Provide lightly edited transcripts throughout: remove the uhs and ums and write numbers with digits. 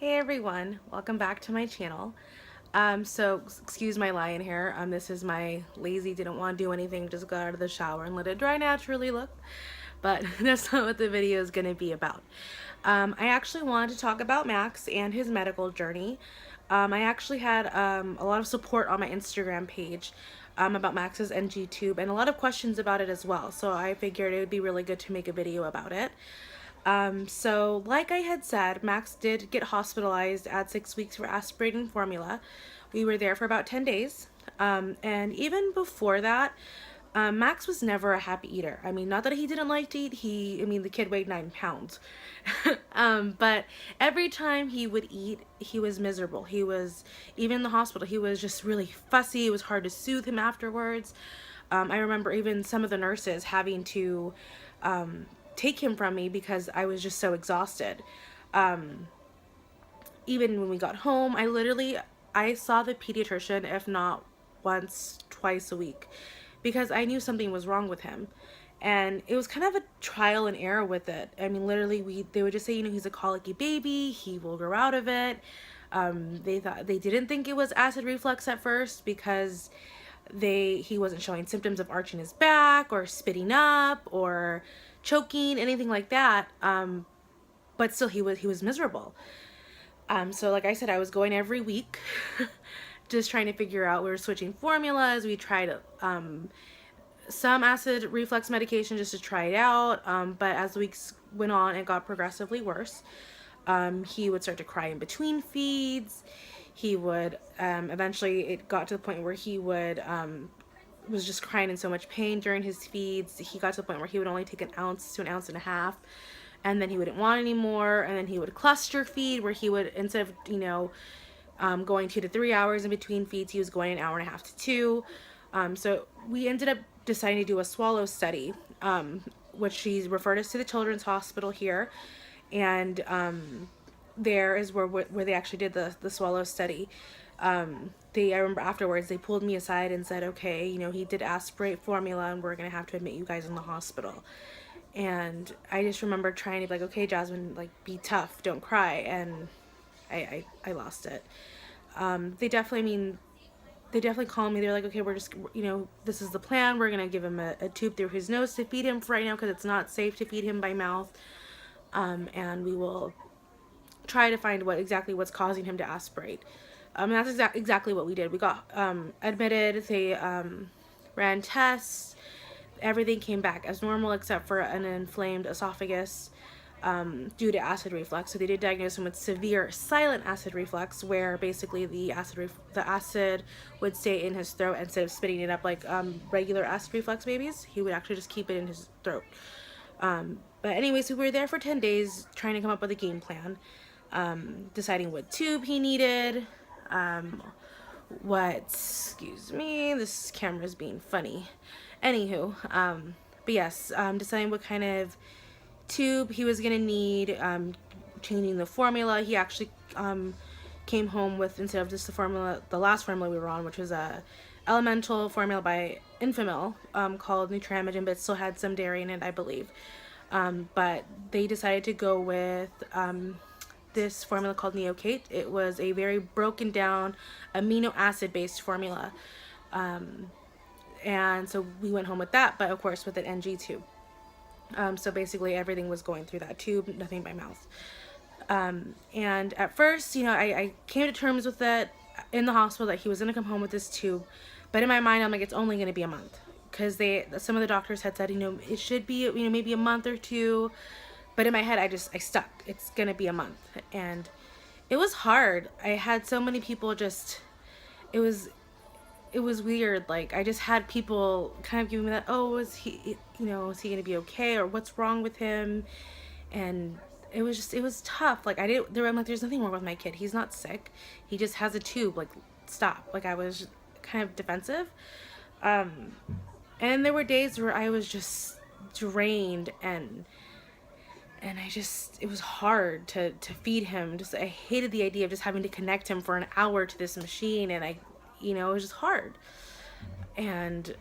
Hey everyone, welcome back to my channel. Excuse my lion hair. This is my lazy, didn't want to do anything, just got out of the shower and let it dry naturally look. But that's not what the video is going to be about. I actually wanted to talk about Max and his medical journey. I actually had a lot of support on my Instagram page about Max's NG tube and a lot of questions about it as well. So I figured it would be really good to make a video about it. So like I had said, Max did get hospitalized at 6 weeks for aspirating formula. We were there for about 10 days. And even before that, Max was never a happy eater. I mean, not that he didn't like to eat, the kid weighed 9 pounds. But every time he would eat, he was miserable. Even in the hospital, he was just really fussy. It was hard to soothe him afterwards. I remember even some of the nurses having to take him from me because I was just so exhausted. Even when we got home, I saw the pediatrician, if not once, twice a week, because I knew something was wrong with him. And it was kind of a trial and error with it. I mean, literally, they would just say, he's a colicky baby, he will grow out of it. They didn't think it was acid reflux at first because he wasn't showing symptoms of arching his back or spitting up or choking, anything like that. But still, he was miserable. So like I said, I was going every week, just trying to figure out. We were switching formulas. We tried some acid reflux medication just to try it out. But as the weeks went on, it got progressively worse. He would start to cry in between feeds. He would eventually, it got to the point where he would was just crying in so much pain during his feeds. He got to the point where he would only take an ounce to an ounce and a half, and then he wouldn't want any more. And then he would cluster feed, where he would, instead of going 2 to 3 hours in between feeds, he was going an hour and a half to two. So we ended up deciding to do a swallow study, which she referred us to the children's hospital here, and there is where they actually did the swallow study. I remember afterwards they pulled me aside and said, okay, he did aspirate formula and we're gonna have to admit you guys in the hospital. And I just remember trying to be like, okay, Jasmine, like, be tough, don't cry. And I lost it. They definitely, they definitely called me. They're like, okay, we're just, this is the plan. We're gonna give him a tube through his nose to feed him for right now because it's not safe to feed him by mouth. And we will try to find exactly what's causing him to aspirate. That's exactly what we did. We got admitted. They ran tests. Everything came back as normal except for an inflamed esophagus due to acid reflux. So they did diagnose him with severe silent acid reflux, where basically the acid would stay in his throat instead of spitting it up like regular acid reflux babies. He would actually just keep it in his throat. But anyways, we were there for 10 days trying to come up with a game plan, deciding what tube he needed, excuse me, this camera's being funny. Anywho, but yes, deciding what kind of tube he was gonna need, changing the formula. He actually came home with, instead of just the last formula we were on, which was a elemental formula by Enfamil, called Nutramigen, but it still had some dairy in it, I believe. But they decided to go with this formula called Neocate. It was a very broken down amino acid based formula. And so we went home with that, but of course with an NG tube. So basically everything was going through that tube, nothing by mouth. And at first, I came to terms with it in the hospital that he was going to come home with this tube. But in my mind, I'm like, it's only going to be a month. Because some of the doctors had said, it should be, maybe a month or two. But in my head, I stuck. It's going to be a month. And it was hard. I had so many people it was weird. Like, I just had people kind of giving me that, oh, is he going to be okay? Or what's wrong with him? And it was tough. Like, I'm like, there's nothing wrong with my kid. He's not sick. He just has a tube. Like, stop. Like, I was kind of defensive. And there were days where I was just drained and it was hard to feed him. I hated the idea of just having to connect him for an hour to this machine, and it was just hard. And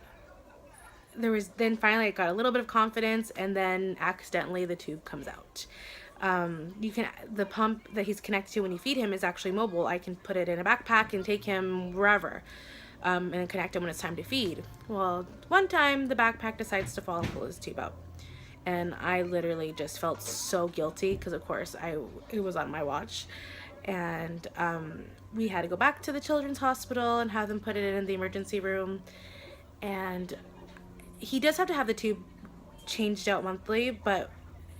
then finally I got a little bit of confidence, and then accidentally the tube comes out. You can, the pump that he's connected to when you feed him is actually mobile. I can put it in a backpack and take him wherever, and connect him when it's time to feed. Well, one time the backpack decides to fall and pull his tube out, and I literally just felt so guilty because of course it was on my watch, and we had to go back to the children's hospital and have them put it in the emergency room, and he does have to have the tube changed out monthly, but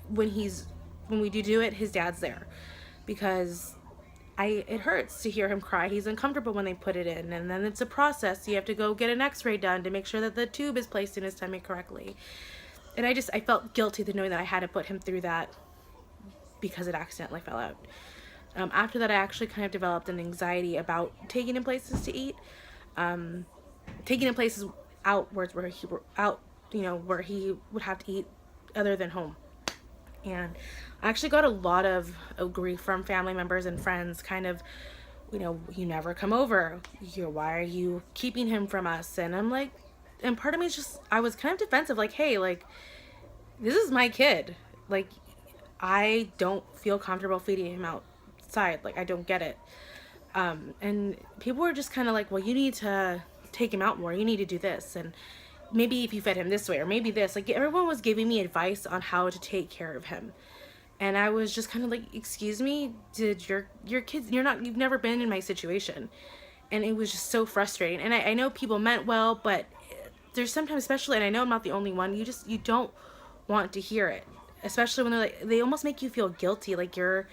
when he's when we do it, his dad's there because it hurts to hear him cry. He's uncomfortable when they put it in, and then it's a process. You have to go get an x-ray done to make sure that the tube is placed in his stomach correctly. And I felt guilty to knowing that I had to put him through that because it accidentally fell out. After that, I actually kind of developed an anxiety about taking him places to eat, taking him places outwards where he were out, where he would have to eat other than home. And I actually got a lot of grief from family members and friends, kind of, you never come over. Why are you keeping him from us? And I'm like, and part of me is just, I was kind of defensive, like, hey, like, this is my kid. Like, I don't feel comfortable feeding him outside. Like, I don't get it. And people were just kind of like, well, you need to take him out more. You need to do this. And maybe if you fed him this way, or maybe this. Like, everyone was giving me advice on how to take care of him. And I was just kind of like, excuse me, did your kids, you've never been in my situation. And it was just so frustrating. And I know people meant well, but there's sometimes, especially, and I know I'm not the only one, you don't want to hear it. Especially when they almost make you feel guilty, like you're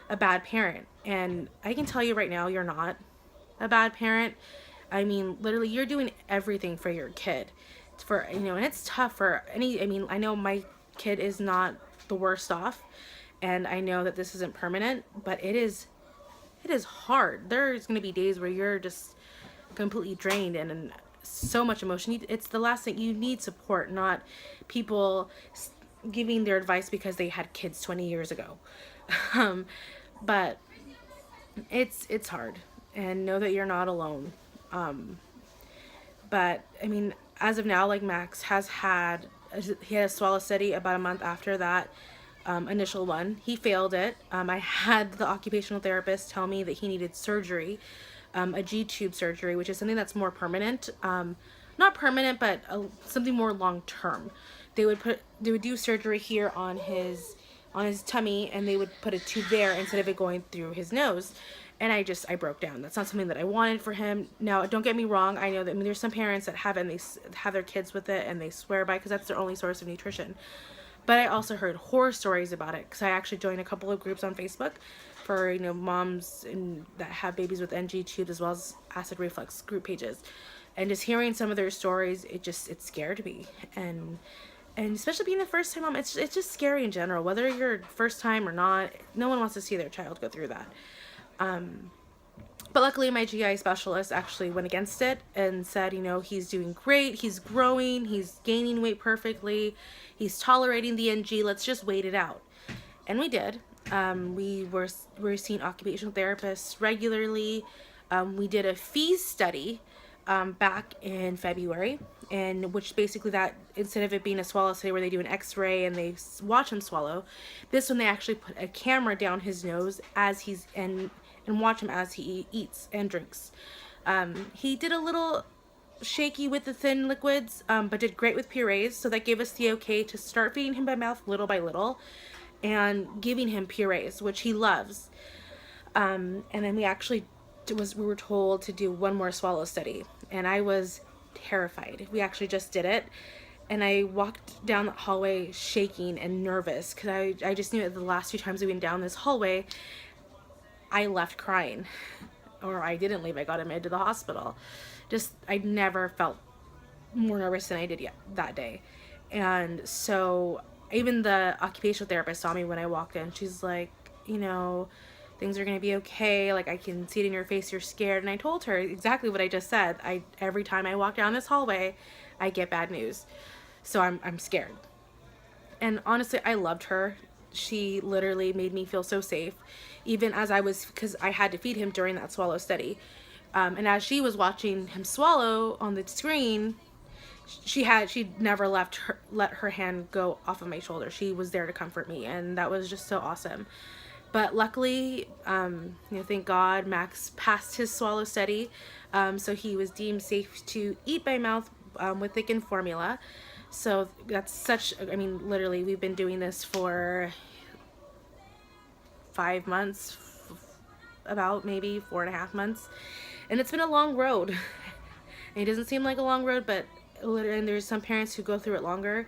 a bad parent. And I can tell you right now, you're not a bad parent. I mean, literally, you're doing everything for your kid. And it's tough for I know my kid is not the worst off, and I know that this isn't permanent, but it is hard. There's going to be days where you're just completely drained and so much emotion. It's the last thing you need, support, not people giving their advice because they had kids 20 years ago. But it's hard, and know that you're not alone. But I mean, as of now, like, Max he had a swallow study about a month after that initial one. He failed it. I had the occupational therapist tell me that he needed surgery, a G-tube surgery, which is something that's more permanent. Not permanent, but something more long-term. They would do surgery here on his tummy, and they would put a tube there instead of it going through his nose. And I broke down. That's not something that I wanted for him. Now, don't get me wrong. I know that, there's some parents that have it and they have their kids with it and they swear by it because that's their only source of nutrition. But I also heard horror stories about it because I actually joined a couple of groups on Facebook for, moms that have babies with NG tubes, as well as acid reflux group pages. And just hearing some of their stories, it scared me. And especially being the first time mom, it's just scary in general. Whether you're first time or not, no one wants to see their child go through that. But luckily my GI specialist actually went against it and said, he's doing great, he's growing, he's gaining weight perfectly, he's tolerating the NG, let's just wait it out. And we did. We were seeing occupational therapists regularly. We did a fees study back in February, and which basically, that instead of it being a swallow study where they do an x-ray and they watch him swallow, this one they actually put a camera down his nose as he's and watch him as he eats and drinks. He did a little shaky with the thin liquids, but did great with purees, so that gave us the okay to start feeding him by mouth little by little and giving him purees, which he loves. And then we were told to do one more swallow study, and I was terrified. We actually just did it, and I walked down the hallway shaking and nervous because I just knew that the last few times we went down this hallway, I left crying. Or I didn't leave, I got admitted to the hospital. I never felt more nervous than I did that day. And so even the occupational therapist saw me when I walked in. She's like, things are going to be okay. Like, I can see it in your face, you're scared. And I told her exactly what I just said. Every time I walk down this hallway, I get bad news. So I'm scared. And honestly, I loved her. She literally made me feel so safe, even as because I had to feed him during that swallow study. And as she was watching him swallow on the screen, she never let her hand go off of my shoulder. She was there to comfort me, and that was just so awesome. But luckily, thank God, Max passed his swallow study, so he was deemed safe to eat by mouth with thickened formula. So that's such, I mean, literally, we've been doing this for 5 months, about maybe 4.5 months, and it's been a long road. And it doesn't seem like a long road, but and there's some parents who go through it longer.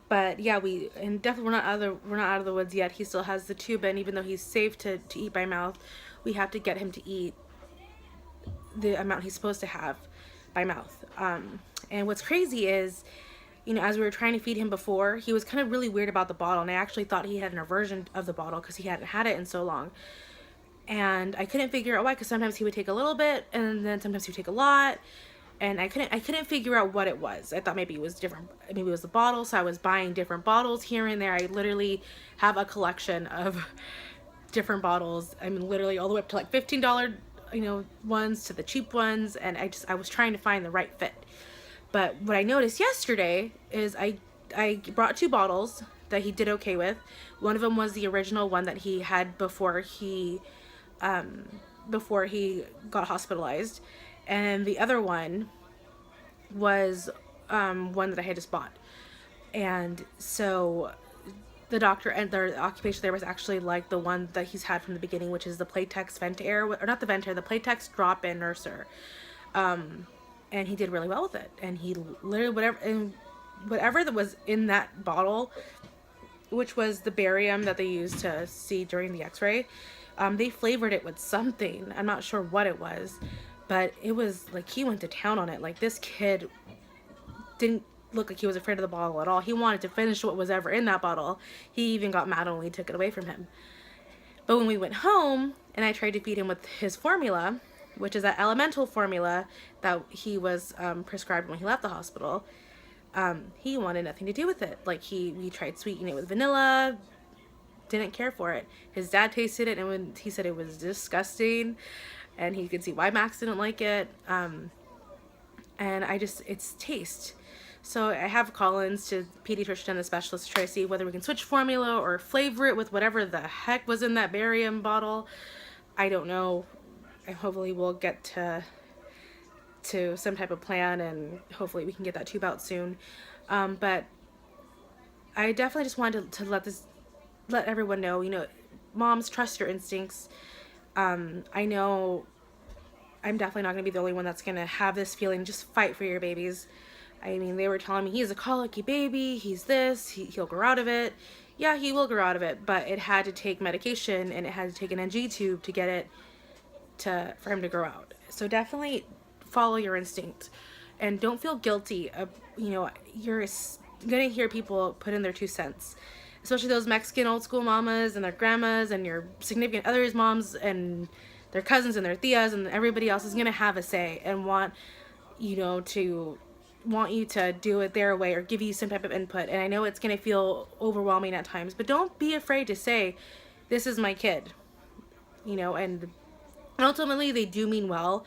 But yeah, and definitely we're not out of the woods yet. He still has the tube, and even though he's safe to eat by mouth, we have to get him to eat the amount he's supposed to have by mouth. And what's crazy is, as we were trying to feed him before, he was kind of really weird about the bottle, and I actually thought he had an aversion of the bottle because he hadn't had it in so long. And I couldn't figure out why, because sometimes he would take a little bit, and then sometimes he would take a lot, and I couldn't figure out what it was. I thought maybe it was different, maybe it was the bottle, so I was buying different bottles here and there. I literally have a collection of different bottles. I mean, literally all the way up to like $15, ones to the cheap ones, and I was trying to find the right fit. But what I noticed yesterday is I brought 2 bottles that he did okay with. One of them was the original one that he had before he got hospitalized, and the other one was one that I had just bought. And so the doctor and the occupational therapist actually liked the one that he's had from the beginning, which is the Playtex Ventair, or not the Ventair, the Playtex Drop-In Nurser. And he did really well with it. And he literally, whatever that was in that bottle, which was the barium that they used to see during the x-ray, they flavored it with something. I'm not sure what it was, but it was like he went to town on it. Like, this kid didn't look like he was afraid of the bottle at all. He wanted to finish what was ever in that bottle. He even got mad when we took it away from him. But when we went home and I tried to feed him with his formula, which is that elemental formula that he was prescribed when he left the hospital, he wanted nothing to do with it. Like, we tried sweetening it with vanilla, didn't care for it. His dad tasted it, and when he said it was disgusting, and he could see why Max didn't like it. And it's taste. So I have call-ins to pediatrician and the specialist to try to see whether we can switch formula or flavor it with whatever the heck was in that barium bottle. I don't know. And hopefully we'll get to some type of plan, and hopefully we can get that tube out soon. But I definitely just wanted to let everyone know, moms, trust your instincts. I know I'm definitely not going to be the only one that's going to have this feeling. Just fight for your babies. I mean, they were telling me he's a colicky baby, he's this, he'll grow out of it. Yeah, he will grow out of it, but it had to take medication, and it had to take an NG tube to get it for him to grow out. So definitely follow your instinct, and don't feel guilty. You're gonna hear people put in their 2 cents, especially those Mexican old school mamas and their grandmas and your significant others' moms and their cousins and their tias, and everybody else is gonna have a say and want you to do it their way or give you some type of input. And I know it's gonna feel overwhelming at times, but don't be afraid to say, this is my kid, and ultimately they do mean well,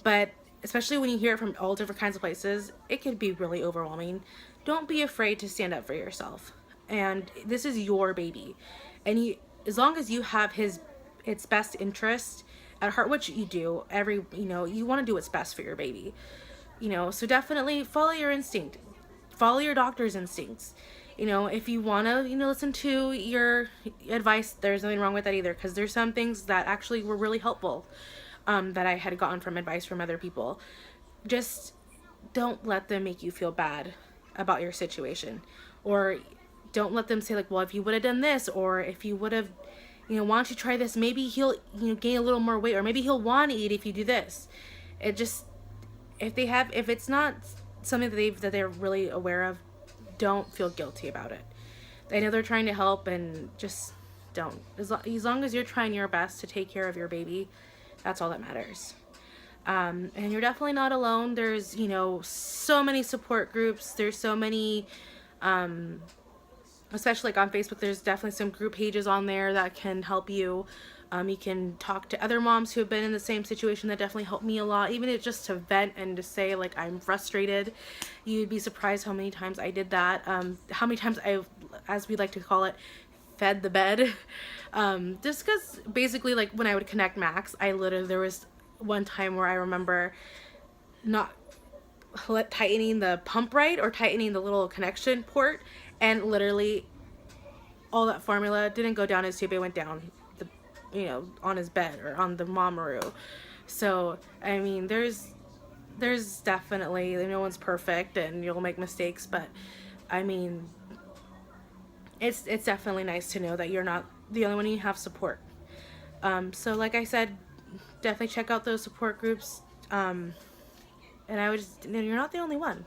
but especially when you hear it from all different kinds of places, it can be really overwhelming. Don't be afraid to stand up for yourself. And this is your baby. And as long as you have its best interest at heart, which you do, you want to do what's best for your baby. So definitely follow your instinct. Follow your doctor's instincts. If you want to, listen to your advice, there's nothing wrong with that either, because there's some things that actually were really helpful that I had gotten from advice from other people. Just don't let them make you feel bad about your situation, or don't let them say, like, well, if you would have done this, or if you would have, why don't you try this? Maybe he'll, gain a little more weight, or maybe he'll want to eat if you do this. It just, if it's not something that they're really aware of, don't feel guilty about it. I know they're trying to help, and just don't. As long as you're trying your best to take care of your baby, that's all that matters. And you're definitely not alone. There's, so many support groups. There's so many especially like on Facebook, there's definitely some group pages on there that can help you. You can talk to other moms who have been in the same situation. That definitely helped me a lot, even if just to vent and to say like I'm frustrated. You'd be surprised how many times I did that, how many times I, as we like to call it, fed the bed. Just because basically like when I would connect Max, I literally, there was one time where I remember not tightening the pump right, or tightening the little connection port, and literally all that formula didn't go down his tube, it went down the, you know, on his bed or on the Mamaroo. So I mean, there's definitely, no one's perfect and you'll make mistakes, but I mean, it's definitely nice to know that you're not the only one, you have support. So like I said, definitely check out those support groups. And I would just, you're not the only one,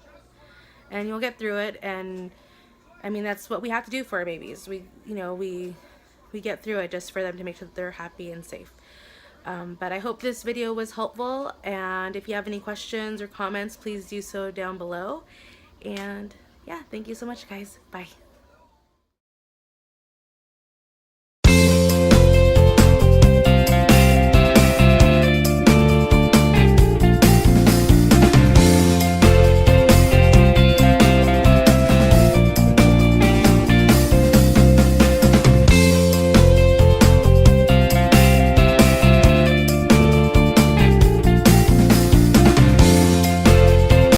and you'll get through it. And I mean, that's what we have to do for our babies. We, you know, we get through it just for them, to make sure that they're happy and safe. But I hope this video was helpful, and if you have any questions or comments, please do so down below. And yeah, thank you so much, guys. Bye.